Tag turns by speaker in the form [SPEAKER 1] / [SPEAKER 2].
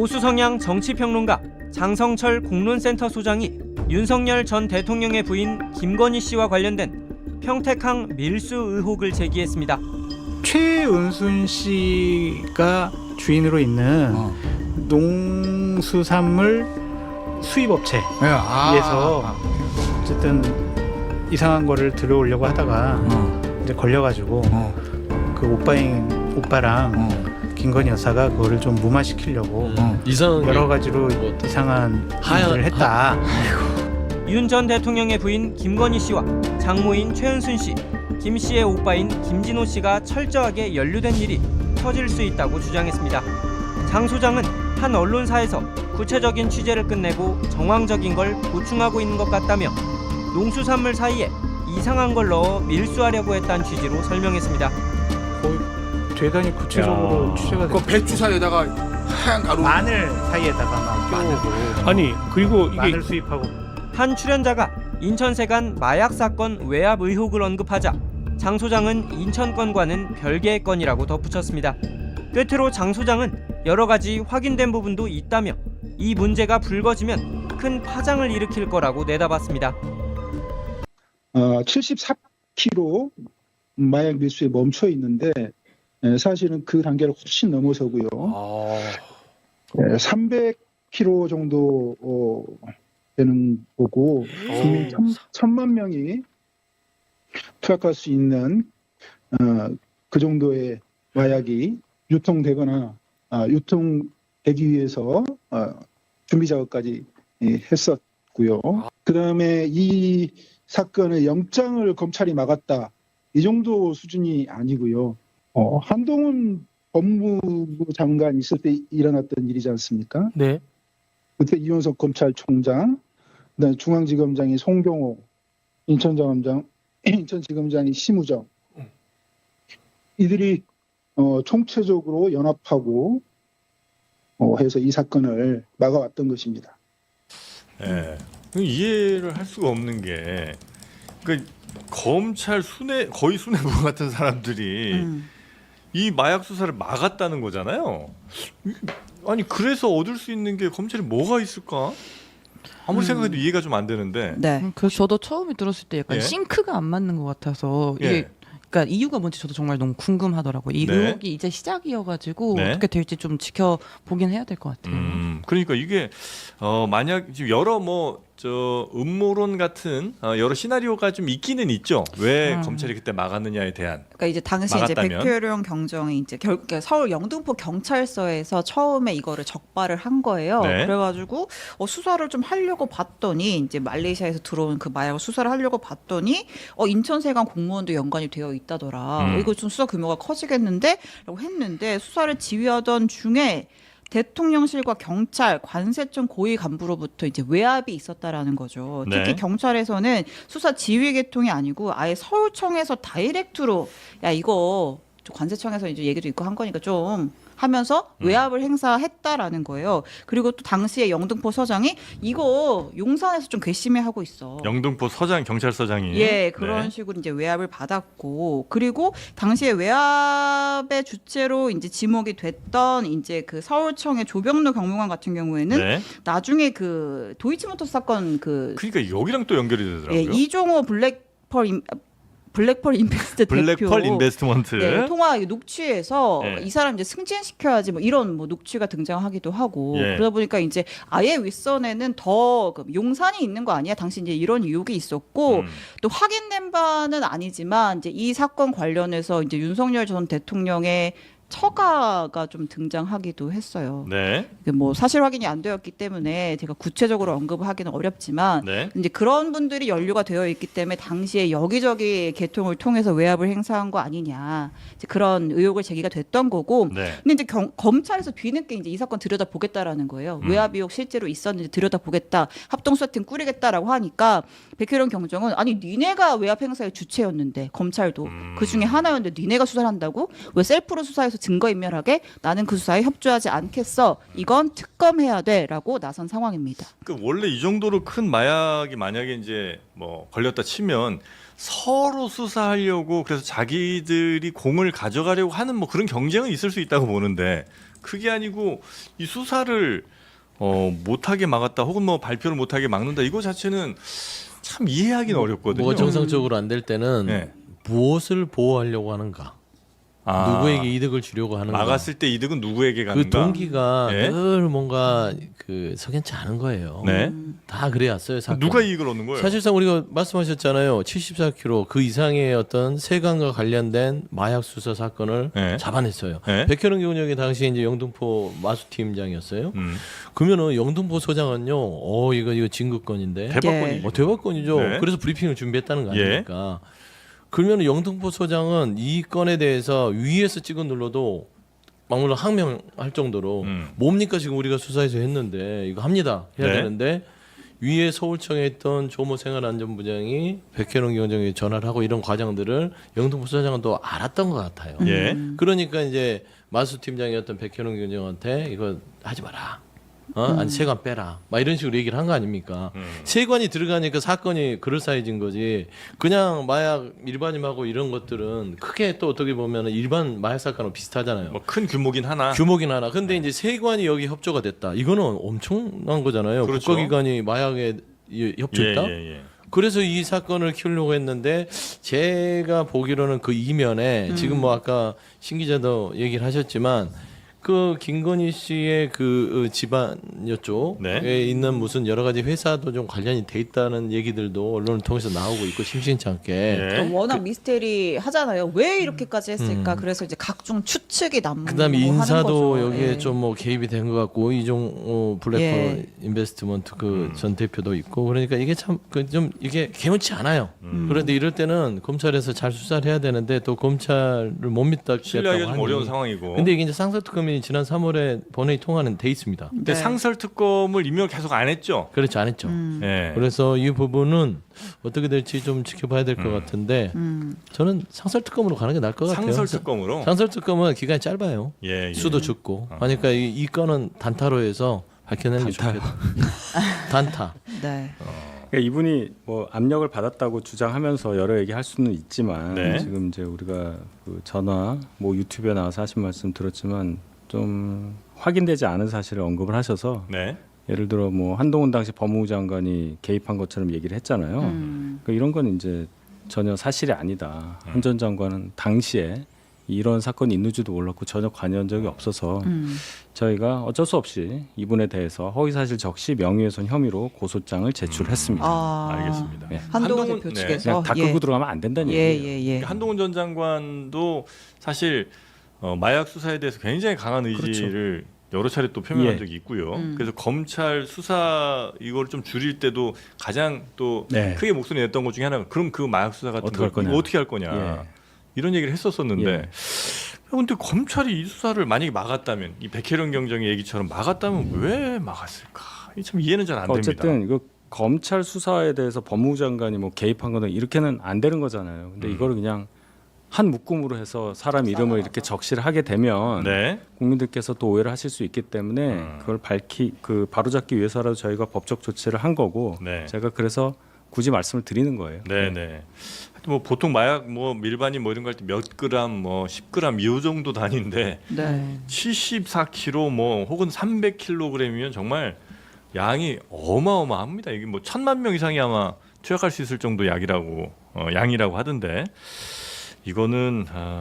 [SPEAKER 1] 보수 성향 정치평론가 장성철 공론센터 소장이 윤석열 전 대통령의 부인 김건희 씨와 관련된 평택항 밀수 의혹을 제기했습니다.
[SPEAKER 2] 최은순 씨가 주인으로 있는 농수산물 수입업체에서 어쨌든 이상한 거를 들어오려고 하다가 이제 걸려가지고 그 오빠랑 김건희 여사가 그거를 좀 무마시키려고 여러 가지로 이상한 일을 했다.
[SPEAKER 1] 윤 전 대통령의 부인 김건희 씨와 장모인 최은순 씨, 김 씨의 오빠인 김진호 씨가 철저하게 연루된 일이 터질 수 있다고 주장했습니다. 장 소장은 한 언론사에서 구체적인 취재를 끝내고 정황적인 걸 보충하고 있는 것 같다며 농수산물 사이에 이상한 걸 넣어 밀수하려고 했다는 취지로 설명했습니다.
[SPEAKER 2] 대단히 구체적으로 취재가
[SPEAKER 3] 그 배추 사이에다가 하얀 가루
[SPEAKER 2] 마늘 사이에다가 막 끼우고
[SPEAKER 4] 아니 그리고 이게
[SPEAKER 2] 마늘 수입하고
[SPEAKER 1] 한 출연자가 인천세관 마약 사건 외압 의혹을 언급하자 장 소장은 인천 건과는 별개의 건이라고 덧붙였습니다. 끝으로 장 소장은 여러 가지 확인된 부분도 있다며 이 문제가 불거지면 큰 파장을 일으킬 거라고 내다봤습니다.
[SPEAKER 5] 74kg 마약 밀수에 멈춰 있는데 사실은 그 단계를 훨씬 넘어서고요. 300kg 정도 되는 거고 국민 1,000만 명이 투약할 수 있는 그 정도의 마약이 유통되거나 유통되기 위해서 준비 작업까지 했었고요. 그다음에 이 사건의 영장을 검찰이 막았다. 이 정도 수준이 아니고요. 한동훈 법무부 장관 있을 때 일어났던 일이지 않습니까?
[SPEAKER 4] 네.
[SPEAKER 5] 그때 이원석 검찰총장, 그다음에 중앙지검장이 송병호, 인천지검장이 심우정. 이들이 총체적으로 연합하고 해서 이 사건을 막아왔던 것입니다.
[SPEAKER 6] 네. 이해를 할 수가 없는 게 검찰 거의 수뇌부 같은 사람들이 이 마약 수사를 막았다는 거잖아요. 아니 그래서 얻을 수 있는 게 검찰이 뭐가 있을까? 아무리 생각해도 이해가 좀 안 되는데.
[SPEAKER 7] 네.
[SPEAKER 8] 그래서 저도 처음에 들었을 때 약간
[SPEAKER 6] 예?
[SPEAKER 8] 싱크가 안 맞는 것 같아서 이게
[SPEAKER 6] 예.
[SPEAKER 8] 그러니까 이유가 뭔지 저도 정말 너무 궁금하더라고요. 이
[SPEAKER 6] 네.
[SPEAKER 8] 의혹이 이제 시작이어가지고
[SPEAKER 6] 네.
[SPEAKER 8] 어떻게 될지 좀 지켜보긴 해야 될 것 같아요.
[SPEAKER 6] 그러니까 이게 만약 지금 여러 음모론 같은 여러 시나리오가 좀 있기는 있죠. 왜 검찰이 그때 막았느냐에 대한.
[SPEAKER 7] 그러니까 이제 당시
[SPEAKER 6] 막았다면?
[SPEAKER 7] 이제 백효령 경정이 이제 그러니까 서울 영등포 경찰서에서 처음에 이거를 적발을 한 거예요.
[SPEAKER 6] 네.
[SPEAKER 7] 그래가지고 수사를 좀 하려고 봤더니 이제 말레이시아에서 들어온 그 마약을 수사를 하려고 봤더니 인천세관 공무원도 연관이 되어 있다더라. 이거 좀 수사 규모가 커지겠는데?라고 했는데 수사를 지휘하던 중에 대통령실과 경찰, 관세청 고위 간부로부터 이제 외압이 있었다라는 거죠. 특히
[SPEAKER 6] 네.
[SPEAKER 7] 경찰에서는 수사 지휘 계통이 아니고 아예 서울청에서 다이렉트로 야 이거 관세청에서 이제 얘기도 있고 한 거니까 좀 하면서 외압을 행사했다라는 거예요. 그리고 또 당시에 영등포 서장이 이거 용산에서 좀 괘씸해 하고 있어.
[SPEAKER 6] 영등포 서장 경찰서장이.
[SPEAKER 7] 예, 그런
[SPEAKER 6] 네.
[SPEAKER 7] 식으로 이제 외압을 받았고, 그리고 당시에 외압의 주체로 이제 지목이 됐던 이제 그 서울청의 조병로 경무관 같은 경우에는
[SPEAKER 6] 네.
[SPEAKER 7] 나중에 그 도이치모터스 사건
[SPEAKER 6] 그러니까 여기랑 또 연결이 되더라고요.
[SPEAKER 7] 예, 이종호 블랙펄 인베스트
[SPEAKER 6] 블랙펄
[SPEAKER 7] 대표
[SPEAKER 6] 인베스트먼트.
[SPEAKER 7] 네, 통화 녹취에서
[SPEAKER 6] 네.
[SPEAKER 7] 이 사람 이제 승진시켜야지 뭐 이런 뭐 녹취가 등장하기도 하고
[SPEAKER 6] 예.
[SPEAKER 7] 그러다 보니까 이제 아예 윗선에는 더 용산이 있는 거 아니야? 당시 이제 이런 의혹이 있었고 또 확인된 바는 아니지만 이제 이 사건 관련해서 이제 윤석열 전 대통령의 처가가 좀 등장하기도 했어요.
[SPEAKER 6] 네.
[SPEAKER 7] 이게 뭐 사실 확인이 안 되었기 때문에 제가 구체적으로 언급을 하기는 어렵지만
[SPEAKER 6] 네.
[SPEAKER 7] 이제 그런 분들이 연루가 되어 있기 때문에 당시에 여기저기 계통을 통해서 외압을 행사한 거 아니냐 이제 그런 의혹을 제기가 됐던 거고.
[SPEAKER 6] 네.
[SPEAKER 7] 근데 이제 검찰에서 뒤늦게 이제 이 사건 들여다 보겠다라는 거예요. 외압 의혹 실제로 있었는지 들여다 보겠다, 합동수사팀 꾸리겠다라고 하니까 백혜령 경정은 아니 니네가 외압 행사의 주체였는데 검찰도 그 중에 하나였는데 니네가 수사를 한다고 왜 셀프로 수사해서 증거인멸하게 나는 그 수사에 협조하지 않겠어. 이건 특검해야 돼라고 나선 상황입니다.
[SPEAKER 6] 원래 이 정도로 큰 마약이 만약에 이제 뭐 걸렸다 치면 서로 수사하려고 그래서 자기들이 공을 가져가려고 하는 뭐 그런 경쟁은 있을 수 있다고 보는데 그게 아니고 이 수사를 못하게 막았다 혹은 뭐 발표를 못하게 막는다 이거 자체는 참 이해하기는 어렵거든요.
[SPEAKER 4] 뭐가 정상적으로 안 될 때는
[SPEAKER 6] 네.
[SPEAKER 4] 무엇을 보호하려고 하는가, 누구에게 이득을 주려고 하는가.
[SPEAKER 6] 막았을 때 이득은 누구에게 가는가?
[SPEAKER 4] 그 동기가
[SPEAKER 6] 예?
[SPEAKER 4] 늘 뭔가 그 석연치 않은 거예요.
[SPEAKER 6] 네.
[SPEAKER 4] 다 그래왔어요. 사건.
[SPEAKER 6] 누가 이익을 얻는 거예요?
[SPEAKER 4] 사실상 우리가 말씀하셨잖아요. 74kg 그 이상의 어떤 세관과 관련된 마약 수사 사건을
[SPEAKER 6] 네.
[SPEAKER 4] 잡아냈어요.
[SPEAKER 6] 네.
[SPEAKER 4] 백현웅 경정이 당시 이제 영등포 마수팀장이었어요.
[SPEAKER 6] 음.
[SPEAKER 4] 그러면은 영등포 소장은요, 이거 진급건인데,
[SPEAKER 6] 대박건이죠.
[SPEAKER 4] 대박건이죠.
[SPEAKER 6] 네.
[SPEAKER 4] 그래서 브리핑을 준비했다는 거
[SPEAKER 6] 예.
[SPEAKER 4] 아닙니까? 그러면 영등포 소장은 이 건에 대해서 위에서 찍어 눌러도 막물로 항명할 정도로 뭡니까 지금 우리가 수사해서 했는데 이거 합니다 해야
[SPEAKER 6] 네.
[SPEAKER 4] 되는데 위에 서울청에 있던 조모 생활안전부장이 백현웅 경정에 전화를 하고 이런 과정들을 영등포 소장은 또 알았던 것 같아요.
[SPEAKER 6] 예.
[SPEAKER 4] 그러니까 이제 마수 팀장이었던 백현웅 경정한테 이거 하지 마라. 아니 세관 빼라. 막 이런 식으로 얘기를 한 거 아닙니까? 세관이 들어가니까 사건이 그럴싸해진 거지. 그냥 마약 일반임하고 이런 것들은 크게 또 어떻게 보면 일반 마약 사건하고 비슷하잖아요.
[SPEAKER 6] 뭐 큰 규모긴 하나.
[SPEAKER 4] 규모긴 하나. 근데 이제 세관이 여기 협조가 됐다. 이거는 엄청난 거잖아요.
[SPEAKER 6] 그렇죠.
[SPEAKER 4] 국가기관이 마약에 협조했다.
[SPEAKER 6] 예.
[SPEAKER 4] 그래서 이 사건을 키우려고 했는데 제가 보기로는 그 이면에 지금 뭐 아까 신 기자도 얘기를 하셨지만 그 김건희 씨의 그 집안여 쪽에
[SPEAKER 6] 네.
[SPEAKER 4] 있는 무슨 여러 가지 회사도 좀 관련이 돼 있다는 얘기들도 언론을 통해서 나오고 있고 심심치 않게
[SPEAKER 6] 예.
[SPEAKER 7] 워낙 미스테리 하잖아요. 왜 이렇게까지 했을까? 그래서 이제 각종 추측이
[SPEAKER 4] 그다음에
[SPEAKER 7] 난무하는
[SPEAKER 4] 인사도
[SPEAKER 7] 거죠.
[SPEAKER 4] 여기에
[SPEAKER 7] 예.
[SPEAKER 4] 좀 뭐 개입이 된 것 같고 이종 블랙홀
[SPEAKER 7] 예.
[SPEAKER 4] 인베스트먼트 그 전 대표도 있고 그러니까 이게 참 좀 이게 개운치 않아요. 그런데 이럴 때는 검찰에서 잘 수사를 해야 되는데 또 검찰을 못 믿다고
[SPEAKER 6] 신뢰하기가 좀 어려운
[SPEAKER 4] 하니.
[SPEAKER 6] 상황이고.
[SPEAKER 4] 근데 이게 이제 상설특검이 지난 3월에 본회의 통화는 돼 있습니다.
[SPEAKER 6] 근데
[SPEAKER 7] 네.
[SPEAKER 6] 상설 특검을 임명을 계속 안 했죠.
[SPEAKER 4] 그렇지 않았죠.
[SPEAKER 6] 예.
[SPEAKER 4] 그래서 이 부분은 어떻게 될지 좀 지켜봐야 될 것 같은데 저는 상설특검으로 가는 게 나을 것 같아요.
[SPEAKER 6] 상설 특검으로.
[SPEAKER 4] 상설특검은 기간이 짧아요.
[SPEAKER 6] 예.
[SPEAKER 4] 수도 적고. 그러니까 이 건은 단타로 해서 밝혀내는 게 좋겠다. 단타.
[SPEAKER 7] 네.
[SPEAKER 9] 그러니까 이분이 뭐 압력을 받았다고 주장하면서 여러 얘기할 수는 있지만
[SPEAKER 6] 네.
[SPEAKER 9] 지금 이제 우리가 그 전화 뭐 유튜브에 나와서 하신 말씀 들었지만 좀 확인되지 않은 사실을 언급을 하셔서
[SPEAKER 6] 네.
[SPEAKER 9] 예를 들어 뭐 한동훈 당시 법무부 장관이 개입한 것처럼 얘기를 했잖아요. 그러니까 이런 건 이제 전혀 사실이 아니다. 한 전 장관은 당시에 이런 사건이 있는지도 몰랐고 전혀 관여한 적이 없어서 저희가 어쩔 수 없이 이분에 대해서 허위사실 적시 명예훼손 혐의로 고소장을 제출했습니다.
[SPEAKER 6] 알겠습니다.
[SPEAKER 9] 네.
[SPEAKER 7] 한동훈
[SPEAKER 6] 한동훈-
[SPEAKER 7] 대표
[SPEAKER 6] 네.
[SPEAKER 7] 측에서
[SPEAKER 9] 그냥 다 끌고 들어가면 안 된다는 얘기예요.
[SPEAKER 7] 예예예.
[SPEAKER 6] 한동훈 전 장관도 사실 마약 수사에 대해서 굉장히 강한 의지를 여러 차례 또 표명한
[SPEAKER 9] 예.
[SPEAKER 6] 적이 있고요. 그래서 검찰 수사 이걸 좀 줄일 때도 가장 또
[SPEAKER 9] 네.
[SPEAKER 6] 크게 목소리 냈던 것 중에 하나가 그럼 그 마약 수사 같은
[SPEAKER 9] 어떻게
[SPEAKER 6] 걸
[SPEAKER 9] 할 거냐.
[SPEAKER 6] 이거 어떻게 할 거냐
[SPEAKER 9] 예.
[SPEAKER 6] 이런 얘기를 했었었는데
[SPEAKER 9] 예.
[SPEAKER 6] 근데 검찰이 이 수사를 만약에 막았다면 이 백혜련 경정의 얘기처럼 막았다면 왜 막았을까? 이게 참 이해는 잘 안 됩니다.
[SPEAKER 9] 어쨌든 이거 검찰 수사에 대해서 법무부 장관이 뭐 개입한 거는 이렇게는 안 되는 거잖아요. 근데 이거를 그냥 한 묶음으로 해서 사람 이름을 이렇게 적시를 하게 되면
[SPEAKER 6] 네.
[SPEAKER 9] 국민들께서 또 오해를 하실 수 있기 때문에 그걸 바로잡기 위해서라도 저희가 법적 조치를 한 거고
[SPEAKER 6] 네.
[SPEAKER 9] 제가 그래서 굳이 말씀을 드리는 거예요.
[SPEAKER 6] 네네. 뭐 보통 마약 뭐 밀반이 뭐 이런 거 할 때 몇 그램 뭐 10g 이 정도 단위인데
[SPEAKER 7] 네.
[SPEAKER 6] 74kg 뭐 혹은 300kg이면 정말 양이 어마어마합니다. 이게 뭐 1,000만 명 이상이 아마 투약할 수 있을 정도 양이라고 하던데 이거는